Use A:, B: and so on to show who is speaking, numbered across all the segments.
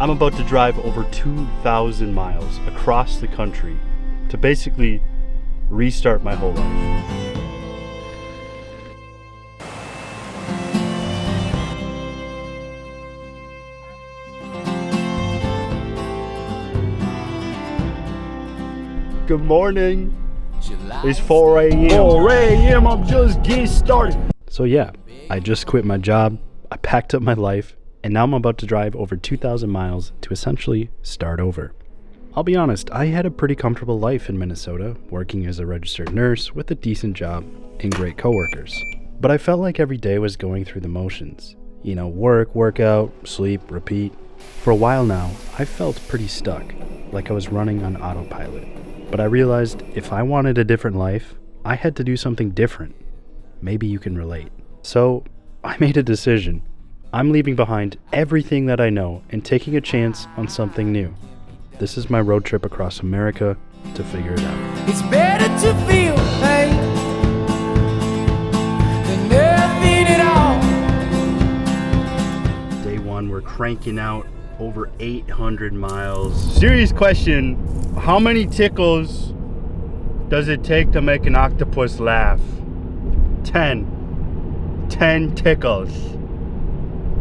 A: I'm about to drive over 2,000 miles across the country to basically restart my whole life. Good morning. It's 4 a.m. 4 a.m. I'm just getting started. So yeah, I just quit my job. I packed up my life. And now I'm about to drive over 2,000 miles to essentially start over. I'll be honest, I had a pretty comfortable life in Minnesota, working as a registered nurse with a decent job and great coworkers. But I felt like every day was going through the motions. You know, work, workout, sleep, repeat. For a while now, I felt pretty stuck, like I was running on autopilot. But I realized if I wanted a different life, I had to do something different. Maybe you can relate. So I made a decision. I'm leaving behind everything that I know and taking a chance on something new. This is my road trip across America to figure it out.
B: It's better to feel pain than nothing at all.
A: Day one, we're cranking out over 800 miles. Serious question, how many tickles does it take to make an octopus laugh? 10. 10 tickles.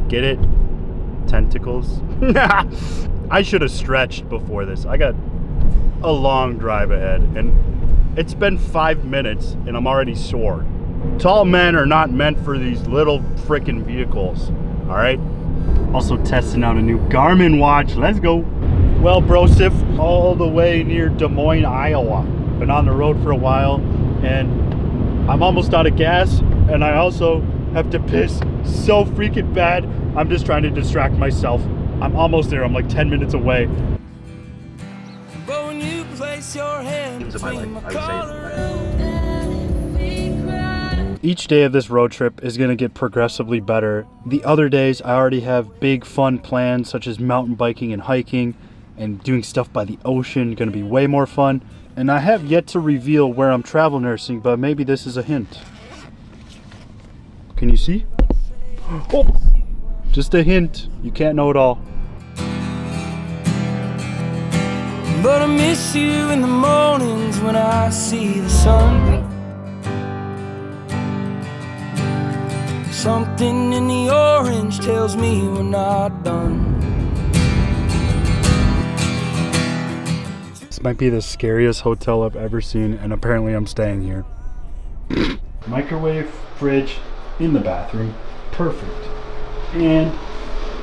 A: Get it? Tentacles? I should have stretched before this. I got a long drive ahead and it's been 5 minutes and I'm already sore. Tall men are not meant for these little freaking vehicles, all right? Also testing out a new Garmin watch. Let's go. Well, brosif, all the way near Des Moines, Iowa. Been on the road for a while and I'm almost out of gas, and I also have to piss so freaking bad. I'm just trying to distract myself. I'm almost there. I'm like 10 minutes away.
B: But when you place your hand between my collar.
A: Each day of this road trip is going to get progressively better. The other days I already have big fun plans such as mountain biking and hiking and doing stuff by the ocean. Going to be way more fun. And I have yet to reveal where I'm travel nursing, but maybe this is a hint. Can you see? Oh, just a hint. You can't know it all.
B: But I miss you in the mornings when I see the sun. Something in the orange tells me we're not done.
A: This might be the scariest hotel I've ever seen, and apparently I'm staying here. Microwave, fridge, in the bathroom, perfect. And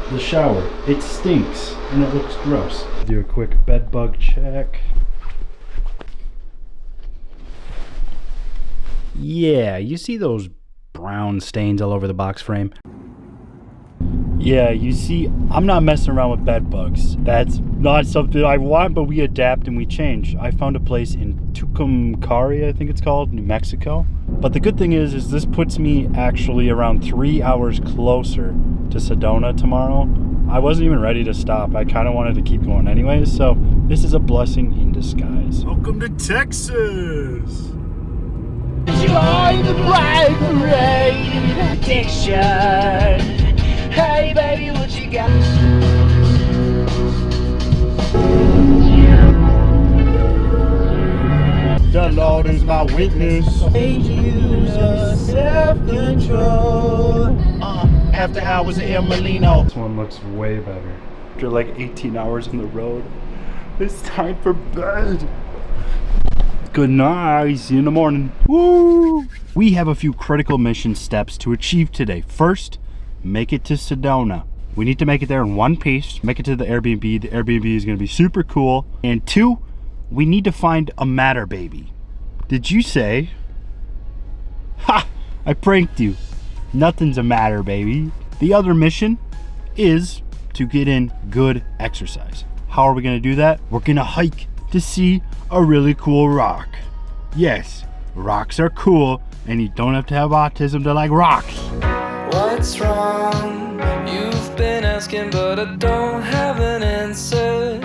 A: the shower, it stinks and it looks gross. Do a quick bed bug check. Yeah, you see those brown stains all over the box frame? Yeah, you see, I'm not messing around with bed bugs. That's not something I want, but we adapt and we change. I found a place in Tucumcari, I think it's called, New Mexico. But the good thing is this puts me actually around 3 hours closer to Sedona tomorrow. I wasn't even ready to stop. I kind of wanted to keep going anyways, so this is a blessing in disguise. Welcome to Texas!
C: Join the bright parade addiction. Hey baby, what you got?
A: The Lord is my witness.
C: Use self-control. After hours in Molino.
A: This one looks way better. After like 18 hours on the road, it's time for bed. Good night, see you in the morning. Woo! We have a few critical mission steps to achieve today. First, make it to Sedona. We need to make it there in one piece, make it to the Airbnb. The Airbnb is gonna be super cool. And two, we need to find a matter baby. Did you say? Ha! I pranked you. Nothing's a matter baby. The other mission is to get in good exercise. How are we gonna do that? We're gonna hike to see a really cool rock. Yes, rocks are cool and you don't have to have autism to like rocks.
B: What's wrong? You've been asking, but I don't have an answer.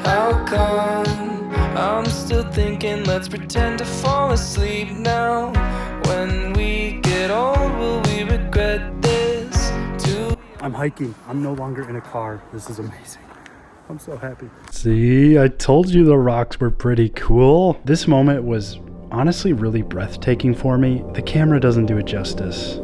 B: How come? I'm still thinking, let's pretend to fall asleep now. When we get old, will we regret this too?
A: I'm hiking. I'm no longer in a car. This is amazing. I'm so happy. See, I told you the rocks were pretty cool. This moment was honestly really breathtaking for me. The camera doesn't do it justice.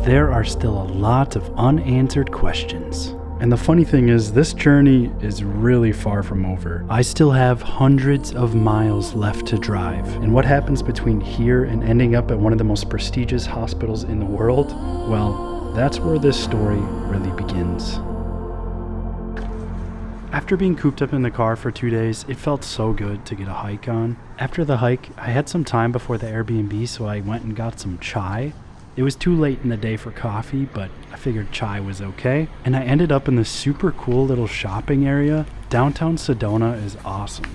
A: There are still a lot of unanswered questions. And the funny thing is, this journey is really far from over. I still have hundreds of miles left to drive. And what happens between here and ending up at one of the most prestigious hospitals in the world? Well, that's where this story really begins. After being cooped up in the car for 2 days, it felt so good to get a hike on. After the hike, I had some time before the Airbnb, so I went and got some chai. It was too late in the day for coffee, but I figured chai was okay. And I ended up in this super cool little shopping area. Downtown Sedona is awesome.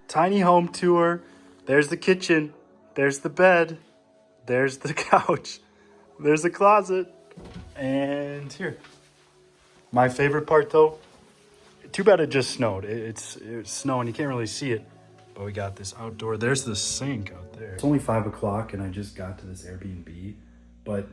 A: Tiny home tour. There's the kitchen. There's the bed. There's the couch. There's the closet. And here. My favorite part though, too bad it just snowed. It's snowing, you can't really see it. But we got this outdoor, there's the sink out there. It's only 5 o'clock and I just got to this Airbnb, but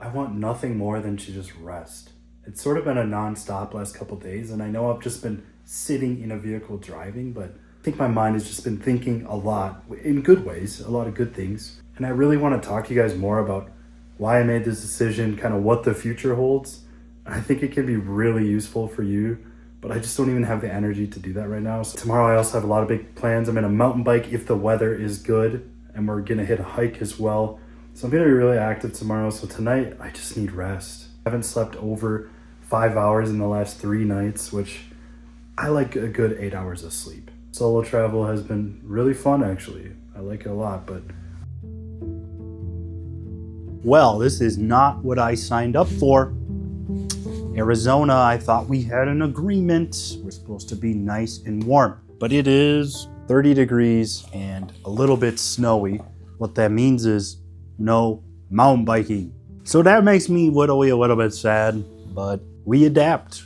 A: I want nothing more than to just rest. It's sort of been a non-stop last couple days, and I know I've just been sitting in a vehicle driving, but I think my mind has just been thinking a lot, in good ways, a lot of good things. And I really want to talk to you guys more about why I made this decision, kind of what the future holds. And I think it can be really useful for you, but I just don't even have the energy to do that right now. So tomorrow I also have a lot of big plans. I'm gonna mountain bike if the weather is good, and we're gonna hit a hike as well. So I'm gonna be really active tomorrow. So tonight I just need rest. I haven't slept over 5 hours in the last 3 nights, which I like a good 8 hours of sleep. Solo travel has been really fun actually. I like it a lot, but well, this is not what I signed up for. Arizona, I thought we had an agreement. We're supposed to be nice and warm, but it is 30 degrees and a little bit snowy. What that means is no mountain biking. So that makes me a little bit sad, but we adapt.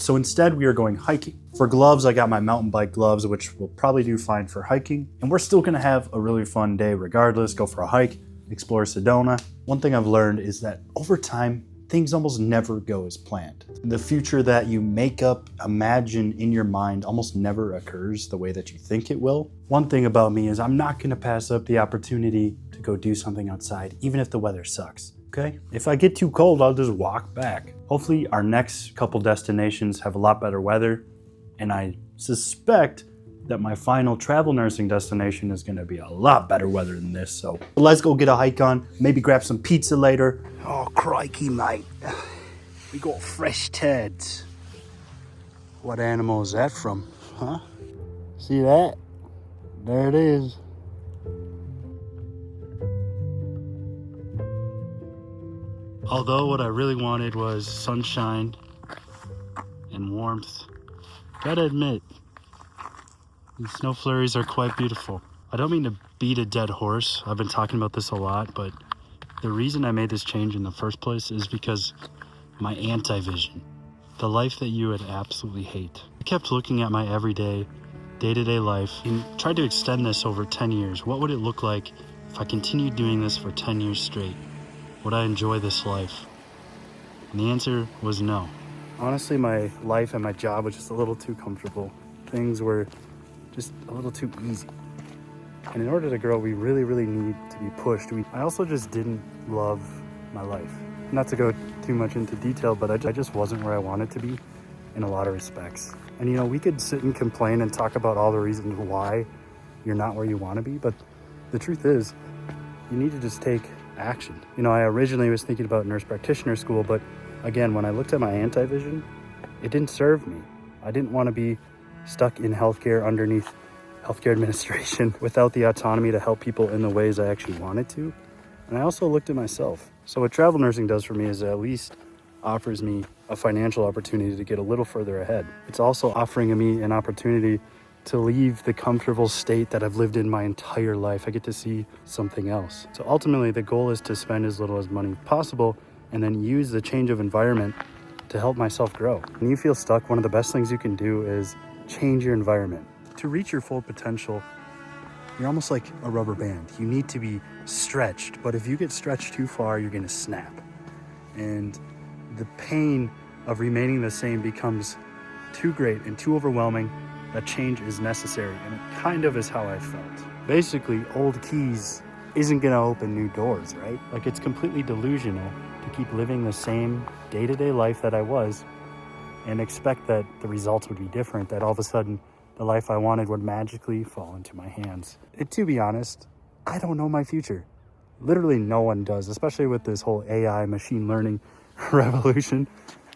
A: So instead we are going hiking. For gloves, I got my mountain bike gloves, which will probably do fine for hiking. And we're still gonna have a really fun day regardless, go for a hike, explore Sedona. One thing I've learned is that over time, things almost never go as planned. The future that you make up, imagine in your mind almost never occurs the way that you think it will. One thing about me is I'm not gonna pass up the opportunity to go do something outside, even if the weather sucks, okay? If I get too cold, I'll just walk back. Hopefully our next couple destinations have a lot better weather, and I suspect that my final travel nursing destination is gonna be a lot better weather than this, so let's go get a hike on, maybe grab some pizza later. Oh, crikey, mate. We got fresh turds. What animal is that from, huh? See that? There it is. Although what I really wanted was sunshine and warmth, gotta admit, these snow flurries are quite beautiful. I don't mean to beat a dead horse. I've been talking about this a lot, but the reason I made this change in the first place is because my anti-vision, the life that you would absolutely hate. I kept looking at my everyday, day-to-day life and tried to extend this over 10 years. What would it look like if I continued doing this for 10 years straight? Would I enjoy this life? And the answer was no. Honestly, my life and my job was just a little too comfortable. Things were just a little too easy. And in order to grow, we really need to be pushed. I also just didn't love my life. Not to go too much into detail, but I just wasn't where I wanted to be in a lot of respects. And you know, we could sit and complain and talk about all the reasons why you're not where you want to be, but the truth is, you need to just take action. You know, I originally was thinking about nurse practitioner school, but again, when I looked at my anti-vision, it didn't serve me. I didn't want to be stuck in healthcare underneath healthcare administration without the autonomy to help people in the ways I actually wanted to. And I also looked at myself. So what travel nursing does for me is at least offers me a financial opportunity to get a little further ahead. It's also offering me an opportunity to leave the comfortable state that I've lived in my entire life. I get to see something else. So ultimately the goal is to spend as little as money possible and then use the change of environment to help myself grow. When you feel stuck, one of the best things you can do is change your environment. To reach your full potential, you're almost like a rubber band. You need to be stretched, but if you get stretched too far, you're gonna snap. And the pain of remaining the same becomes too great and too overwhelming that change is necessary, and it kind of is how I felt. Basically, old keys isn't gonna open new doors, right? Like, it's completely delusional to keep living the same day-to-day life that I was and expect that the results would be different, that all of a sudden the life I wanted would magically fall into my hands. And to be honest, I don't know my future. Literally no one does, especially with this whole AI machine learning revolution.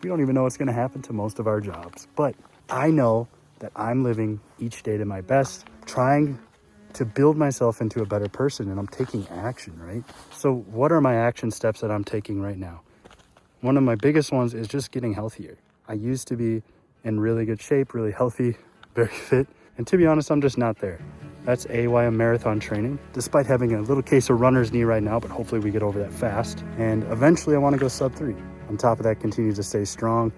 A: We don't even know what's gonna happen to most of our jobs. But I know that I'm living each day to my best, trying to build myself into a better person, and I'm taking action, right? So what are my action steps that I'm taking right now? One of my biggest ones is just getting healthier. I used to be in really good shape, really healthy, very fit. And to be honest, I'm just not there. That's why I'm marathon training, despite having a little case of runner's knee right now, but hopefully we get over that fast. And eventually I want to go sub 3. On top of that, continue to stay strong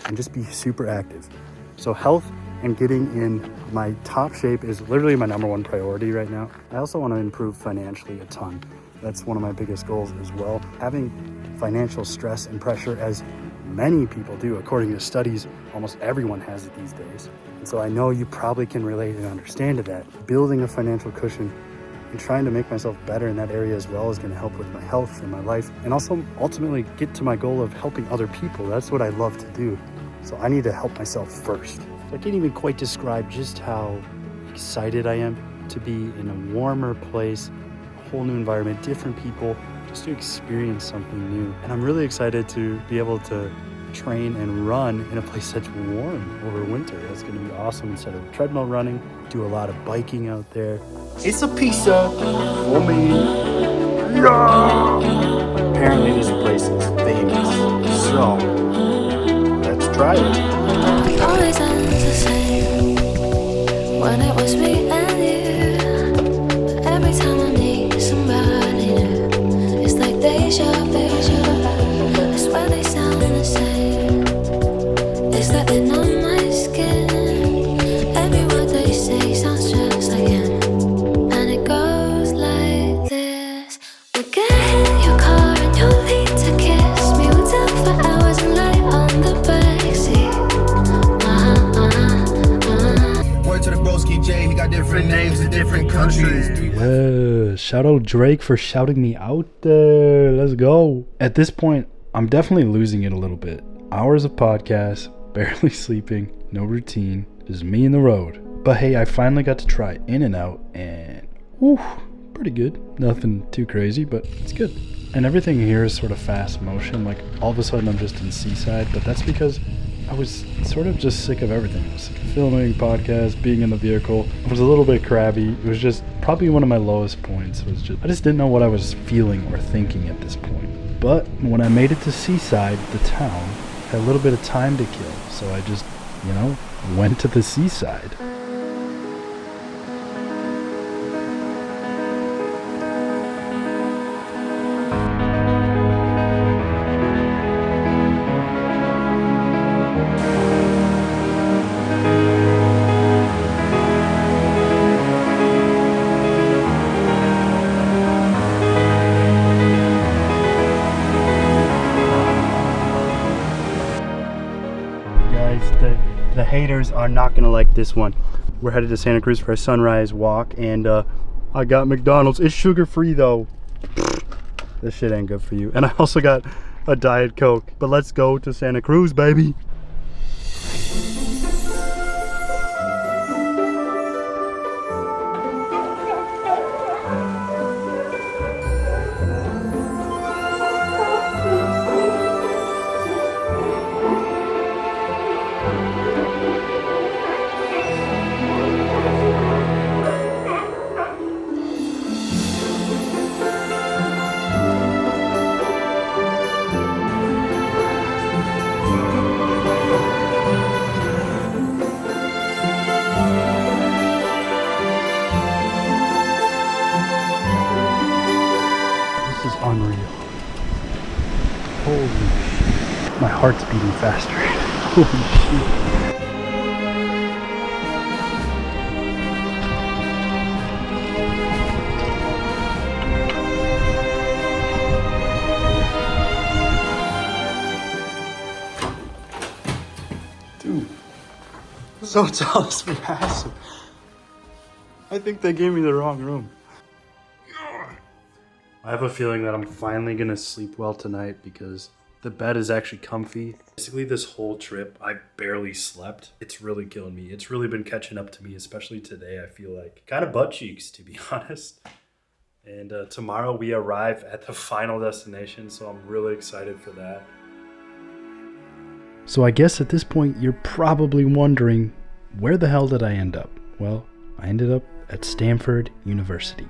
A: and just be super active. So health and getting in my top shape is literally my number one priority right now. I also want to improve financially a ton. That's one of my biggest goals as well. Having financial stress and pressure, as many people do, according to studies, almost everyone has it these days. And so I know you probably can relate and understand to that. Building a financial cushion and trying to make myself better in that area as well is going to help with my health and my life, and also ultimately get to my goal of helping other people. That's what I love to do. So I need to help myself first. So I can't even quite describe just how excited I am to be in a warmer place, a whole new environment, different people, just to experience something new. And I'm really excited to be able to train and run in a place that's warm over winter. That's going to be awesome. Instead of treadmill running, do a lot of biking out there.
C: It's a pizza for me.
A: Apparently this place is famous, so let's try it.
D: Always ends the same when it was me and you. But every time I need somebody new, it's like deja vu. I swear they sound the same. It's like they're on my skin. Every word they say sounds just like him. And it goes like this: we get in your car and you'll need to kiss me. We'll talk for hours and lie on the backseat.
C: Word to the broski J, he got different names in different countries.
A: Yeah, shout out Drake for shouting me out there. Let's go. At this point, I'm definitely losing it a little bit. Hours of podcasts, barely sleeping, no routine, just me and the road. But hey, I finally got to try In-N-Out, and whew, pretty good. Nothing too crazy, but it's good. And everything here is sort of fast motion. Like, all of a sudden I'm just in Seaside, but that's because I was sort of just sick of everything. I was sick of filming, podcasts, being in the vehicle. I was a little bit crabby. It was just probably one of my lowest points. I just didn't know what I was feeling or thinking at this point. But when I made it to Seaside, the town, I had a little bit of time to kill. So I just, went to the seaside. The haters are not gonna like this one. We're headed to Santa Cruz for a sunrise walk, and I got McDonald's. It's sugar free though. This shit ain't good for you. And I also got a Diet Coke. But let's go to Santa Cruz, baby. Unreal. Holy shit. My heart's beating faster. Holy shit. Dude, this hotel is massive. I think they gave me the wrong room. I have a feeling that I'm finally gonna sleep well tonight because the bed is actually comfy. Basically this whole trip, I barely slept. It's really killing me. It's really been catching up to me, especially today. I feel like kind of butt cheeks, to be honest. And tomorrow we arrive at the final destination, so I'm really excited for that. So I guess at this point, you're probably wondering, where the hell did I end up? Well, I ended up at Stanford University.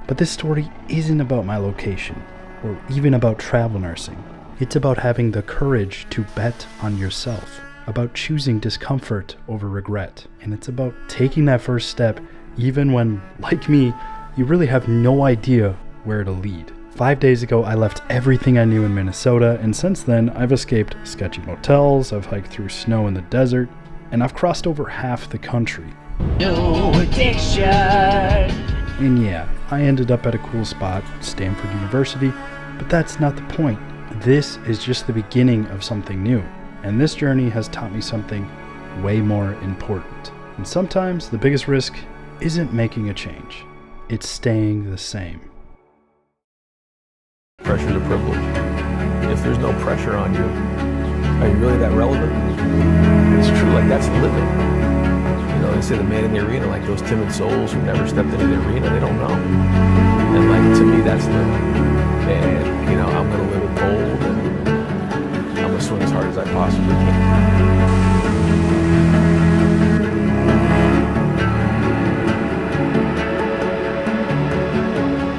A: But this story isn't about my location, or even about travel nursing. It's about having the courage to bet on yourself, about choosing discomfort over regret, and it's about taking that first step even when, like me, you really have no idea where it'll lead. 5 days ago, I left everything I knew in Minnesota, and since then, I've escaped sketchy motels, I've hiked through snow in the desert, and I've crossed over half the country.
E: No addiction.
A: And yeah, I ended up at a cool spot, Stanford University, but that's not the point. This is just the beginning of something new, and this journey has taught me something way more important. And sometimes the biggest risk isn't making a change, it's staying the same.
F: Pressure's a privilege. If there's no pressure on you, are you really that relevant? It's true, like that's living. You know, they say the man in the arena, like those timid souls who never stepped into the arena, they don't know. And like, to me, that's living. And, you know, I'm gonna live it bold and I'm gonna swing as hard as I possibly can.